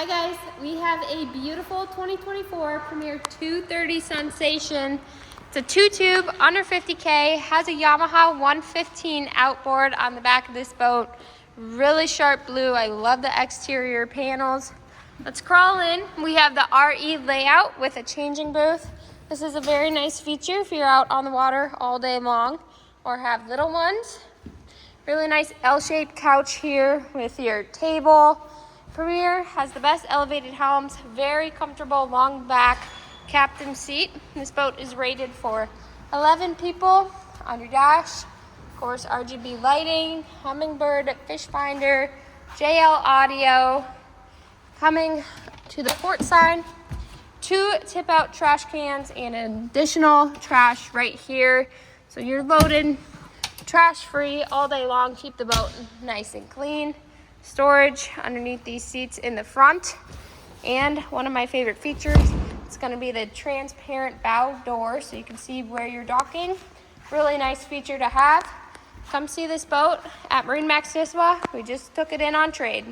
Hi guys, we have a beautiful 2024 Premier 230 Sunsation. It's a two-tube, under 50K, has a Yamaha 115 outboard on the back of this boat. Really sharp blue, I love the exterior panels. Let's crawl in. We have the RE layout with a changing booth. This is a very nice feature if you're out on the water all day long or have little ones. Really nice L-shaped couch here with your table. Premier has the best elevated helms, very comfortable long back captain seat. This boat is rated for 11 people on your dash. Of course, RGB lighting, hummingbird fish finder, JL audio. Coming to the port side, 2 tip out trash cans and an additional trash right here. So you're loaded trash free all day long. Keep the boat nice and clean. Storage underneath these seats in the front, and one of my favorite features, it's going to be the transparent bow door so you can see where you're docking. Really nice feature to have. Come see this boat at MarineMax Nisswa. We just took it in on trade.